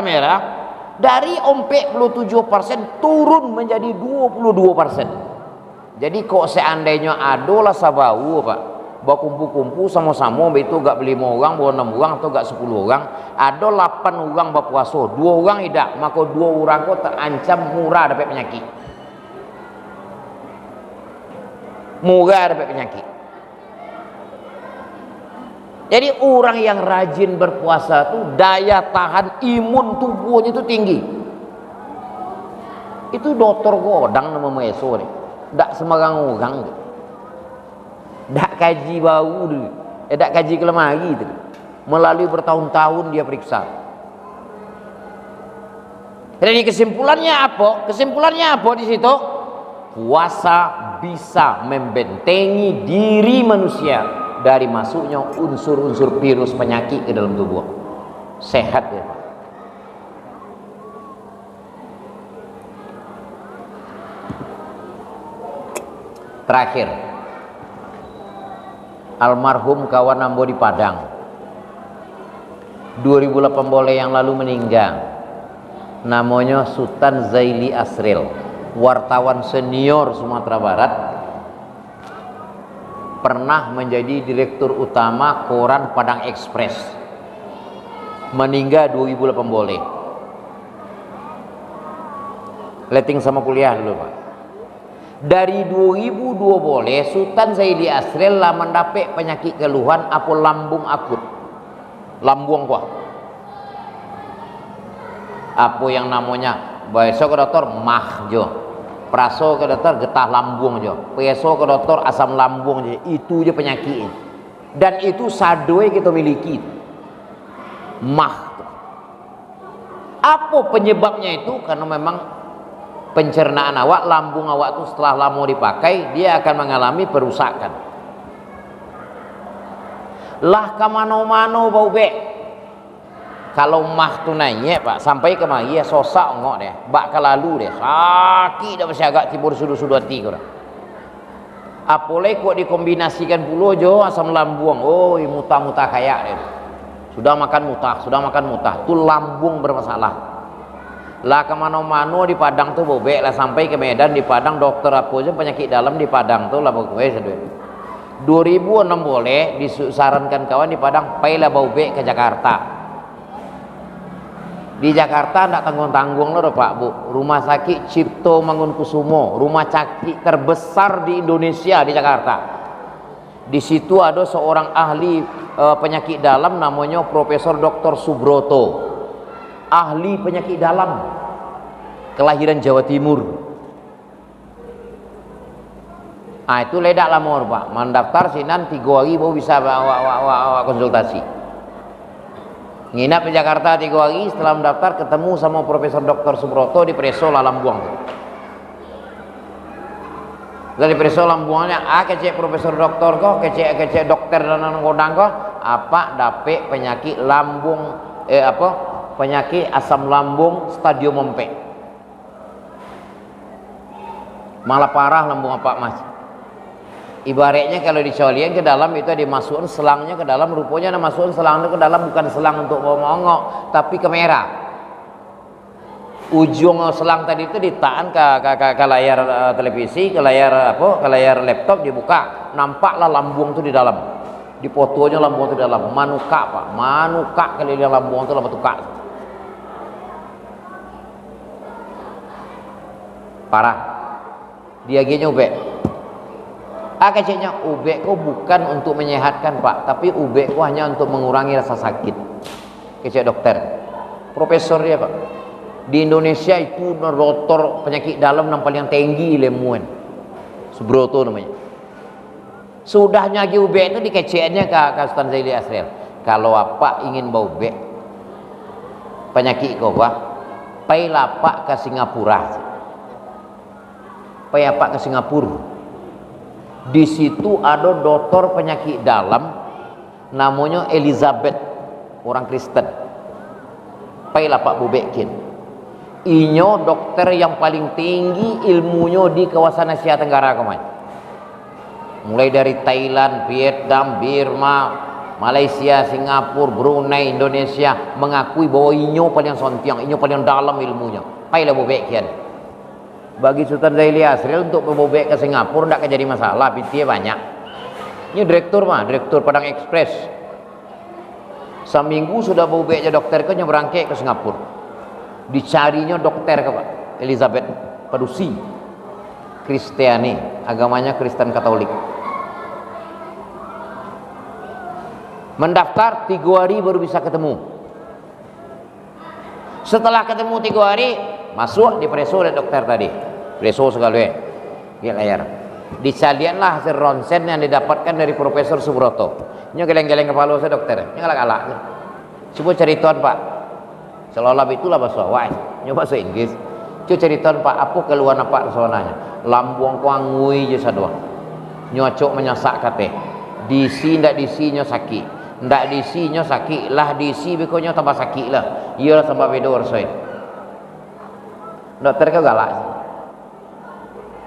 merah, dari 47% turun menjadi 22%. Jadi kok seandainya adalah sabau pak, bawa kumpul-kumpul sama-sama, itu gak beli 5 orang, bawa 6 orang atau gak 10 orang, ada 8 orang berpuasa, 2 orang tidak, maka 2 orang kok terancam murah dapat penyakit. Murah dapat penyakit. Jadi orang yang rajin berpuasa tuh daya tahan imun tubuhnya itu tinggi. Itu dokter Godang nama Meso nih. Tak sembarang orang, tak kaji bau dulu, tak kaji kelemari tu. Melalui bertahun-tahun dia periksa. Jadi kesimpulannya apa? Kesimpulannya apa di situ? Puasa bisa membentengi diri manusia dari masuknya unsur-unsur virus penyakit ke dalam tubuh. Sehat ya. Terakhir, almarhum kawan Ambo di Padang 2018 yang lalu meninggal, namanya Sultan Zaili Asril, wartawan senior Sumatera Barat, pernah menjadi direktur utama koran Padang Express, meninggal 2018. Letting sama kuliah dulu pak. Dari 2012 Sultan Zaili Asril lah mendapat penyakit keluhan apa lambung akut, lambung kuat, apa yang namanya besok ke dokter mah jo, praso ke dokter getah lambung jo, peso ke dokter asam lambung jo. Itu je penyakit, dan itu sadoi kita miliki mah. Apa penyebabnya itu? Karena memang pencernaan awak, lambung awak itu setelah lama dipakai dia akan mengalami perusakan. Lah kemana-mana bau be. Kalau mah tu naik pak sampai ke mari ya sosak ngok deh, bak kelalu deh, sakit dah masih agak tibur sudu-sudu hati kau dah. Apalagi kok dikombinasikan pula jo asam lambung, oh muta-muta kayak deh. Sudah makan mutah, tu lambung bermasalah. Lah kemana-mana di Padang tuh bobek lah sampai ke Medan di Padang dokter apa aja penyakit dalam di Padang tuh lah bobek. 2006 boleh disarankan kawan di Padang pailah bobek ke Jakarta. Di Jakarta ndak tanggung-tanggung loh Pak Bu. Rumah sakit Cipto Mangunkusumo, rumah sakit terbesar di Indonesia di Jakarta. Di situ ada seorang ahli penyakit dalam namanya Profesor Dr. Subroto. Ahli penyakit dalam, kelahiran Jawa Timur. Itu ledak lamor pak, mendaftar sinan 3 hari baru bisa konsultasi. Nginap di Jakarta 3 hari, setelah mendaftar ketemu sama Profesor Dr. Subroto di preso lalam buang. Dari preso lambuangnya, kecek Profesor Doktor kok, kecek dokter dan godang kok, apa dapet penyakit lambung penyakit asam lambung stadium 4. Malah parah lambung apa mas. Ibaratnya kalau dicolian ke dalam itu dimasukkan selangnya ke dalam, rupanya ada masukin selangnya ke dalam bukan selang untuk mongok tapi ke merah. Ujung selang tadi itu ditahan ke layar televisi, ke layar ke layar laptop, dibuka, nampaklah lambung itu di dalam. Dipotonya lambung itu di dalam, manuka Pak, manuka keliling lambung itu lambung tukak. Parah. Dia gini ubek. Keceknya ubek kok bukan untuk menyehatkan Pak, tapi ubek kok hanya untuk mengurangi rasa sakit. Kecek dokter, profesor dia Pak. Di Indonesia itu dokter penyakit dalam yang paling tinggi ilmuan, Subroto namanya. Sudah nyagi ubek itu dikeceknya ke Ustaz Zaili Asriel. Kalau apa ingin bau ubek penyakit kau Pak, pailah Pak ke Singapura. Payah Pak ke Singapura. Di situ ada dokter penyakit dalam namanya Elizabeth, orang Kristen. Pailah Pak bubekin. Inyo dokter yang paling tinggi ilmunya di kawasan Asia Tenggara kemarin. Mulai dari Thailand, Vietnam, Burma, Malaysia, Singapura, Brunei, Indonesia mengakui bahwa inyo paling sontiang, inyo paling dalam ilmunya. Pailah bubekin. Bagi Sultan Zaili Asriel untuk membobek ke Singapura tidak jadi masalah, pintinya banyak. Ini direktur direktur Padang Express. Seminggu sudah bobeknya dokter ke berangkat ke Singapura. Dicarinya dokter ke Pak Elizabeth Padusi, Kristiani, agamanya Kristen Katolik. Mendaftar 3 hari baru bisa ketemu. Setelah ketemu 3 hari masuk di preso oleh dokter tadi, preso sekali di layar. Dicalianlah hasil ronsen yang didapatkan dari Profesor Subroto. Ini geleng-geleng kepala saya dokter. Ini galak-galak. Coba ceritakan Pak. Seolah itulah bahasa Wai. Ini bahasa Inggris. Coba ceritakan Pak, apa keluhan apa soalnya? Lambung ku angui je sadua. Nyocok menyasak kate. Disi ndak disinya sakit. Ndak disinya sakit lah, disi bekonya tambah sakit lah. Iyalah tambah bedor saya. Dokter ke galak.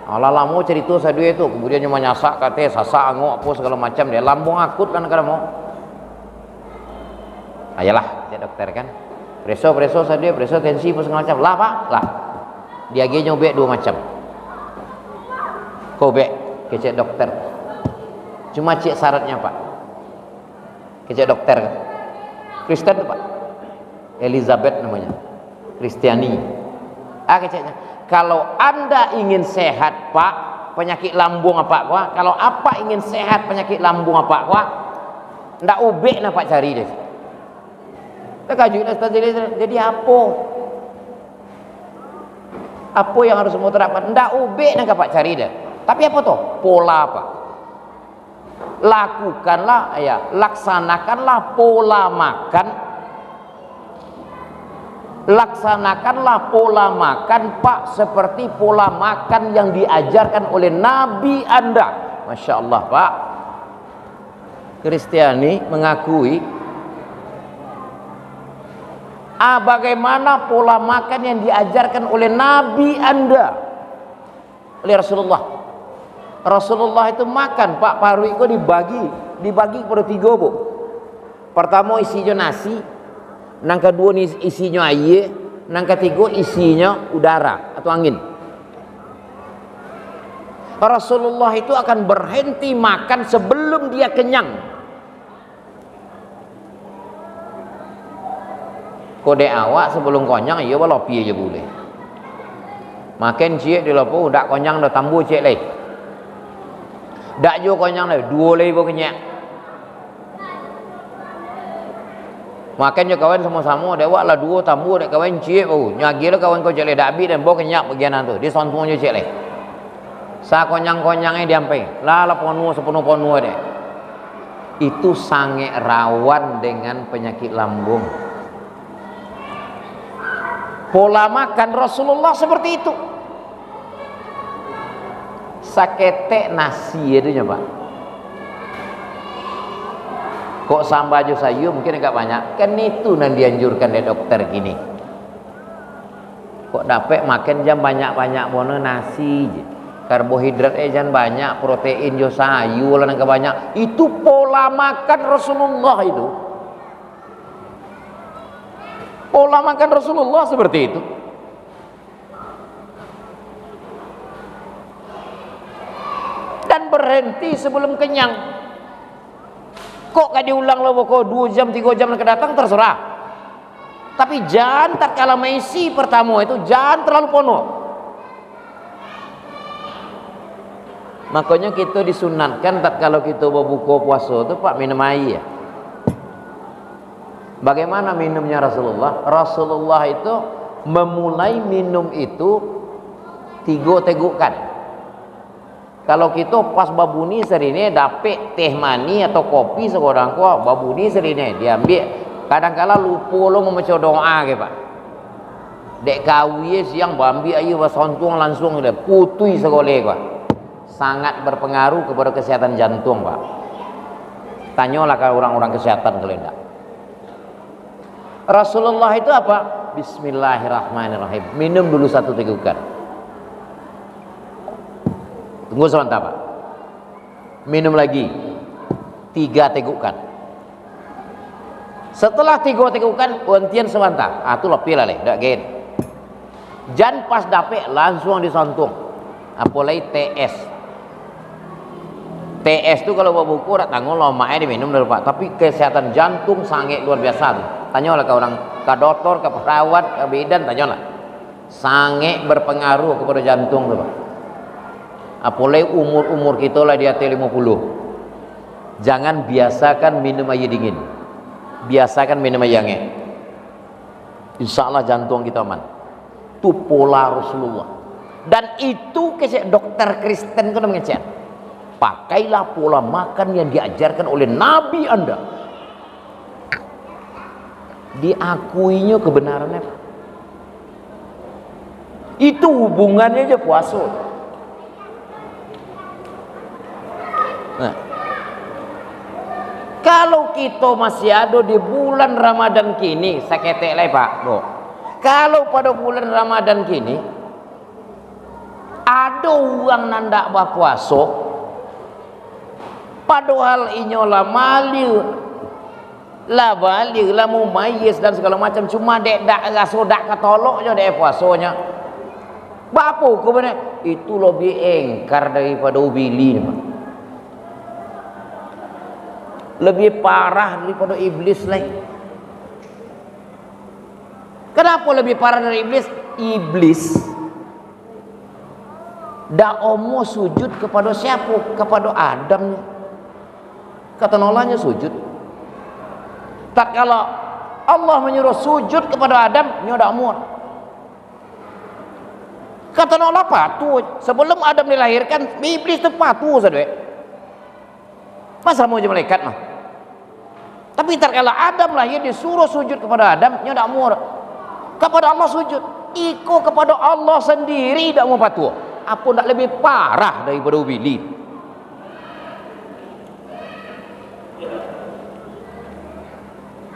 Allah mau cerita saya duit itu, kemudian cuma nyasak katanya sasak angok apa segala macam dia lambung akut kan kada mau. Ayolah, ya dokter kan. Preso saya dia, preso tensi apa segala macam. Lah Pak, lah. Dia ge nyobek 2 macam. Kobek kecek dokter. Cuma cek syaratnya Pak. Kecek dokter. Kristen tuh Pak. Elizabeth namanya. Kristiani. Keceknya, kalau Anda ingin sehat Pak, penyakit lambung apa Pak? Kalau apa ingin sehat penyakit lambung apa Pak? Ndak ubek nak Pak cari deh. Tak kajulah jadi apa? Apa yang harus mau terapkan? Ndak ubek nak Pak cari deh. Tapi apa tuh? Pola Pak. Lakukanlah ya, laksanakanlah pola makan. Laksanakanlah pola makan Pak seperti pola makan yang diajarkan oleh Nabi Anda. Masya Allah Pak. Kristiani mengakui bagaimana pola makan yang diajarkan oleh Nabi Anda, oleh Rasulullah. Rasulullah itu makan Pak, paru itu dibagi kepada 3 Bu. Pertama isinya nasi, nang kedua isinya air, nang ketiga isinya udara atau angin. Rasulullah itu akan berhenti makan sebelum dia kenyang. Kode awak sebelum konyang iya lopi aja boleh. Makan cik di lopo dak konyang dah tambu cik leh. Dak jo konyang leh 2 leh bo kenyang. Makan je kawan sama-sama dewak lah 2 tambu dek kawan cik nyagi lah kawan kau cik leh dak habis dan bo kenyak bagian tu. Dia sontong je cik leh. Sa konyang-konyangnya diampai. Lah ponu sepenuh ponu dek. Itu sangat rawan dengan penyakit lambung. Pola makan Rasulullah seperti itu. Sakete nasi itu Pak. Kok sambal sayur mungkin agak banyak. Kan itu yang dianjurkan oleh dokter gini. Kok dapat makan jam banyak-banyak mono nasi je. karbohidrat jangan banyak, protein jo sayur lah banyak. Itu pola makan Rasulullah itu. Pola makan Rasulullah seperti itu. Dan berhenti sebelum kenyang. Kok gak diulang lo kok 2 jam 3 jam akan datang, terserah. Tapi jangan tak kala mesi pertama itu jangan terlalu penuh. Makanya kita disunatkan tak kalau kita berbuka puasa itu Pak minum air ya. Bagaimana minumnya Rasulullah? Rasulullah itu memulai minum itu 3 tegukan. Kalau kita pas babuni serine dapet teh mani atau kopi seorang kok babuni serine diambil. Kadang-kala lupa lo membaca doa ke Pak. Dek kawi siang bambi ayu basontuang langsung udah putui sekolah kok. Sangat berpengaruh kepada kesehatan jantung Pak. Tanyalah ke orang-orang kesehatan kalau enggak. Rasulullah itu apa? Bismillahirrahmanirrahim. Minum dulu 1 tegukan. Tunggu sebentar Pak. Minum lagi 3 tegukan. Setelah 3 tegukan gantian sebentar. Itu lebih lah dak gen. Jangan pas dapet langsung disantung. Apalagi TS. TS itu kalau bawa buku rak tanggung lama diminum dulu Pak. Tapi kesehatan jantung sangat luar biasa tuh. Tanyalah ke orang, ke dokter, ke perawat, ke bidan, tanyalah. Sangat berpengaruh kepada jantung tuh Pak. Apalagi umur-umur kita lah di atas 50. Jangan biasakan minum air dingin. Biasakan minum air hangat. Insya Allah jantung kita aman. Itu pola Rasulullah. Dan itu dokter Kristen kan mengecek. Pakailah pola makan yang diajarkan oleh Nabi Anda. Diakuinya kebenarannya. Itu hubungannya aja puasa. Nah, kalau kita masih ada di bulan Ramadan kini, saya ketek lah Pak. Kalau pada bulan Ramadan kini ada orang nandak berpuasa, padahal inyolah malih lah balik lah mumayyiz dan segala macam, cuma dek dak rasa dak ketolok je dek puasanya. Bapa kebenar itu lebih engkar daripada ubili Pak. Lebih parah daripada iblis lagi. Kenapa lebih parah dari iblis? Iblis dak omo sujud kepada siapa? Kepada Adam. Kata nolanya sujud. Tak kalau Allah menyuruh sujud kepada Adam, nyodak muat. Kata nolak patuh. Sebelum Adam dilahirkan, iblis itu patuh saja. Masa mau jadi malaikat mah? Tapi terkala Adam lahir disuruh sujud kepada Adam, nyodak muat. Kepada Allah sujud. Iko kepada Allah sendiri tidak mau patuh. Apa tak lebih parah daripada ubili?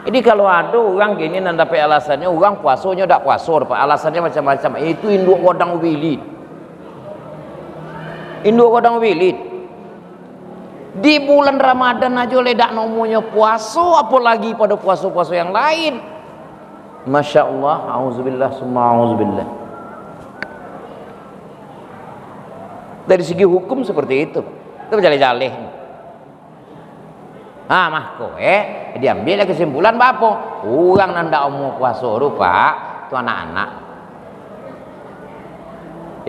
Jadi kalau ada orang gini dan dapat alasannya orang puasanya tak puasa, dapat alasannya macam-macam. Itu induk godang ubili. Induk godang ubili. Di bulan Ramadan aja ledak nomornya puasa, apalagi pada puasa-puasa yang lain. Masya Allah, auzubillah, summa auzubillah. Dari segi hukum seperti itu. Itu jaleh-jaleh. Mah diambil kesimpulan apa? Orang nanda mau puasa rupa itu anak-anak.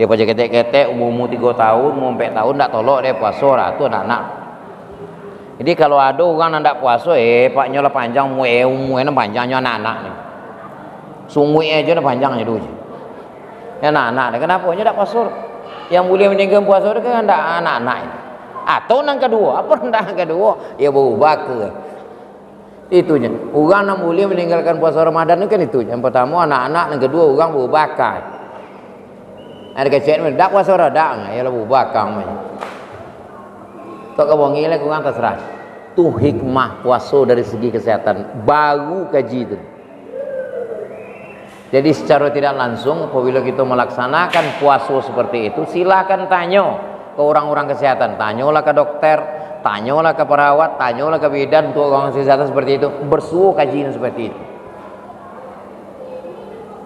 Ya pada ketek-ketek umur 3 tahun, umur 4 tahun tak tolok dia puasa lah, itu anak-anak. Jadi kalau ada orang nanda puasa, paknya lah panjang, umurnya panjangnya anak-anak ni. Sungguh aja dah panjangnya dulu. Ya anak-anak, kenapa nya tak puasa? Yang boleh meninggalkan puasa itu kan anak-anak. Atau yang kedua, apa yang kedua? Ya berubah ke. Itunya. Orang yang boleh meninggalkan puasa Ramadan itu kan itu. Yang pertama anak-anak, yang kedua orang berubah ke. Ada kecil tak puasa Ramadan, ya berubah ke. Tak kebongi lah kurang terserah. Tu hikmah puasa dari segi kesehatan. Baru kaji itu. Jadi secara tidak langsung apabila kita melaksanakan puasa seperti itu, silakan tanya ke orang-orang kesehatan, tanyalah ke dokter, tanyalah ke perawat, tanyalah ke bidan untuk orang kesehatan seperti itu, bersuhu kajian seperti itu.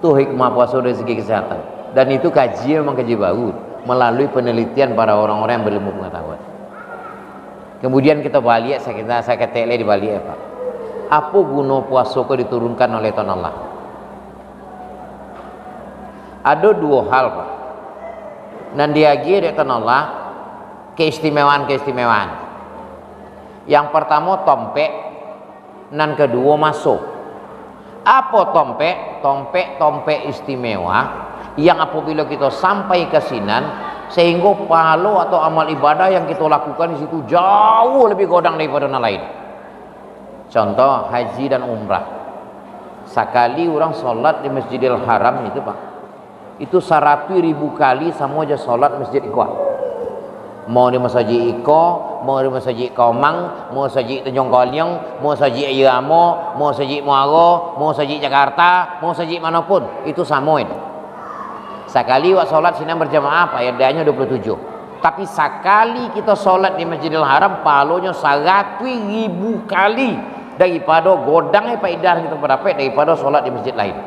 Itu hikmah puasa dari segi kesehatan. Dan itu kajian memang kaji baru melalui penelitian para orang-orang yang berilmu pengetahuan. Kemudian kita balik, saya ketek di balik apa? Apa guna puasa kau diturunkan oleh Tuhan Allah? Ada dua hal, Pak. Dan diagi dari Tuhan Allah keistimewaan. Yang pertama tompek, dan kedua masuk. Apa tompek? Tompek istimewa yang apabila kita sampai ke sinan, sehingga pahala atau amal ibadah yang kita lakukan di situ jauh lebih godang daripada yang lain. Contoh haji dan umrah. Sekali orang sholat di Masjidil Haram itu, Pak, itu 100.000 kali sama aja sholat Masjid Iqwa. Mau di Masjid Iko, mau di Masjid Komang, mau Masjid Tanjung Koliong, mau Masjid Ayamo, mau Masjid Muaro, mau Masjid Jakarta, mau Masjid manapun, itu sama itu. Sekali wak sholat sini berjamaah Pak, yadanya 27. Tapi sekali kita sholat di Masjidil Haram, pahalanya 100.000 kali daripada godangnya Pak Idah kita berdapat daripada sholat di masjid lain.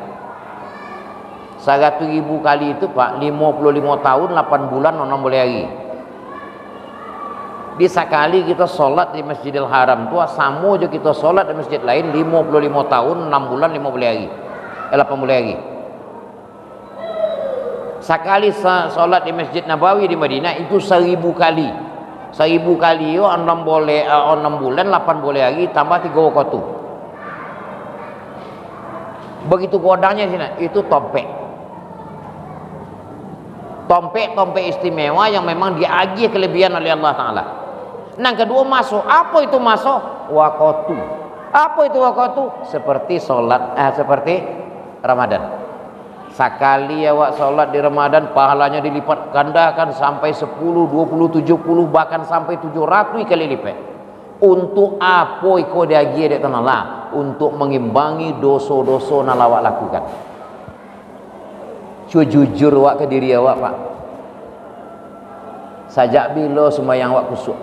100.000 kali itu Pak, 55 tahun 8 bulan 6 hari. Di sekali kita sholat di Masjidil Haram itu sama aja kita sholat di masjid lain 55 tahun 6 bulan 50 hari 80 hari. Sekali sholat di Masjid Nabawi di Madinah itu 1.000 kali. 1.000 kali itu 6 bulan 80 hari tambah 3 waktu. Begitu godangnya sini, itu tompek istimewa yang memang diagih kelebihan oleh Allah Ta'ala. Nah kedua masuk, apa itu masuk? Waktu. Apa itu waktu? Seperti sholat, seperti Ramadan. Sekali awak sholat di Ramadan, pahalanya dilipat gandakan sampai 10, 20, 70, bahkan sampai 700 kali lipat. Untuk apa iko diagih dari Allah? Untuk mengimbangi dosa-dosa yang awak lakukan. Jujur awak ke diri awak, Pak. Sajak bila sembahyang awak kusuk,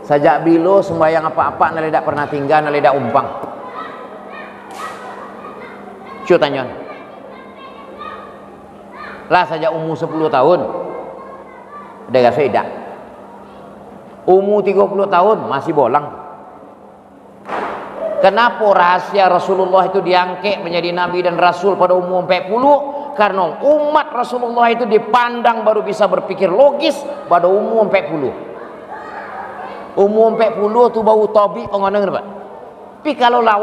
sajak bila sembahyang apa-apa nalai tak pernah tinggal, nalai tak umpang. Cuy tanya lah, sajak umur 10 tahun ada rasa tidak, umur 30 tahun masih bolang. Kenapa rahasia Rasulullah itu diangkat menjadi Nabi dan Rasul pada umur 40? Karena umat Rasulullah itu dipandang baru bisa berpikir logis pada umur 40. Umur 40 tu baru tabi pengoneng, Pak. Tapi kalau lah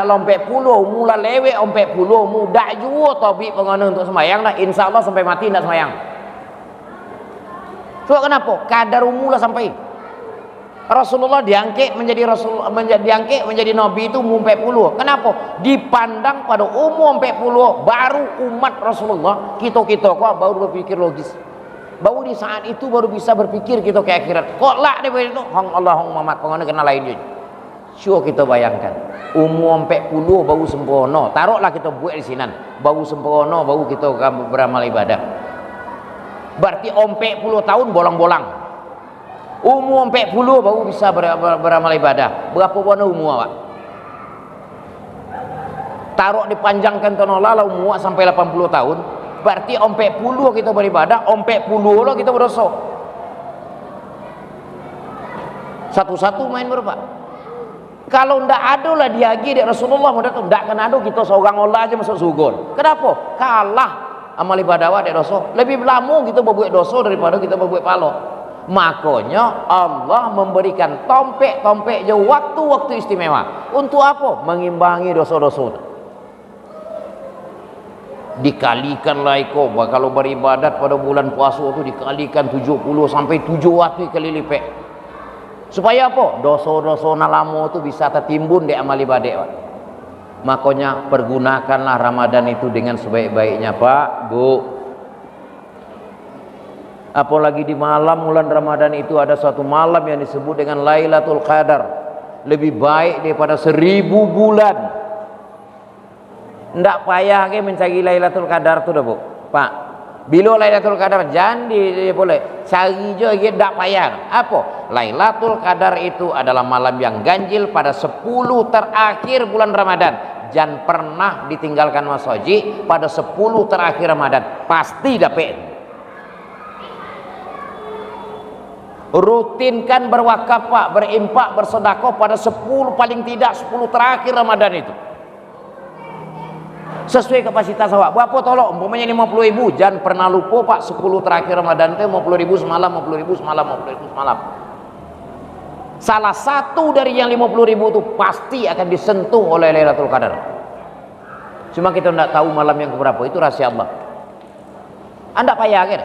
lompek puluh, mula lewek lompek puluh, mudah juga tabi pengoneng untuk sembahyang lah. Insya Allah sampai mati tidak sembahyang. Sebab kenapa? Kadar umur lah sampai. Rasulullah diangkat menjadi menjadi nabi itu umur 40. Kenapa? Dipandang pada umur 40 baru umat Rasulullah kita kok baru berpikir logis. Baru di saat itu baru bisa berpikir kita ke akhirat. Kok lah daripada itu hong Allah hong Muhammad pengen kenal lain je. Sure kita bayangkan umur 40 baru sempurna. Taruhlah kita buat di sini baru sempurna, baru kita beramal ibadah. Berarti 40 tahun bolang-bolang. Umur 40 baru bisa beramal ibadah. Berapa bulan umur Pak? Taruh dipanjangkan tonola lah umur sampai 80 tahun. Berarti 40 kita beribadah, 40 lah kita berdosa. Satu-satu main berapa? Kalau ndak ada lah diagi dari Rasulullah mudah tu ndak kena ada kita seorang Allah aja masuk surga. Kenapa? Kalah amal ibadah dari dosa. Lebih lama kita berbuat dosa daripada kita berbuat pahala. Makanya Allah memberikan tompek je waktu-waktu istimewa. Untuk apa? Mengimbangi dosa-dosa. Dikalikanlah iko kalau beribadat pada bulan puasa itu dikalikan 70 sampai 700 kali lipat. Supaya apa? Dosa-dosa lama itu bisa tertimbun di amal ibadah. Makanya pergunakanlah Ramadan itu dengan sebaik-baiknya, Pak, Bu. Apalagi di malam bulan Ramadan itu ada suatu malam yang disebut dengan Lailatul Qadar, lebih baik daripada 1000 bulan. ndak payah ke mencari Lailatul Qadar tu dah, Bu. Pak. Bila Lailatul Qadar jangan boleh cari je ke ndak payah. Apa? Lailatul Qadar itu adalah malam yang ganjil pada 10 terakhir bulan Ramadan. Jangan pernah ditinggalkan Mas Haji pada 10 terakhir Ramadan. Pasti dapat. Rutinkan berwakaf, Pak, berimpak, bersedekah pada 10, paling tidak 10 terakhir Ramadan itu. Sesuai kapasitas awak. Berapa tolong? Umpamanya 50.000. Jangan pernah lupa, Pak, 10 terakhir Ramadan itu 50.000 semalam, 50.000 semalam, 50.000 semalam. Salah satu dari yang 50.000 itu pasti akan disentuh oleh Lailatul Qadar. Cuma kita tidak tahu malam yang keberapa, itu rahasia Allah. Anda payah kan?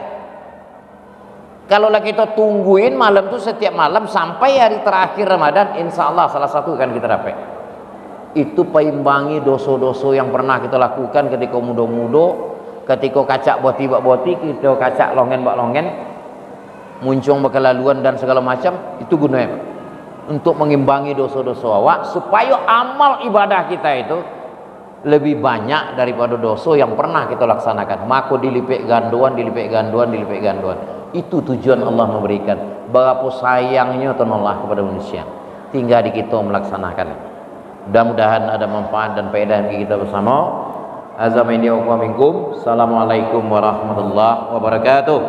Kalau kita tungguin malam itu setiap malam sampai hari terakhir Ramadan, insya Allah salah satu akan kita dapat. Itu peimbangi dosa-dosa yang pernah kita lakukan ketika muda-muda, ketika kacak boti-boti, kita kacak longen-longen, muncung kelaluan dan segala macam. Itu gunanya, Pak, untuk mengimbangi dosa-dosa awak supaya amal ibadah kita itu lebih banyak daripada dosa yang pernah kita laksanakan. Maka dilipat ganduan, dilipat ganduan, dilipat ganduan. Itu tujuan Allah memberikan. Berapa sayangnya Tuhan Allah kepada manusia. Tinggal di kita melaksanakan. Mudah-mudahan ada manfaat dan faedah bagi kita bersama. Azza wa minkum. Assalamualaikum warahmatullahi wabarakatuh.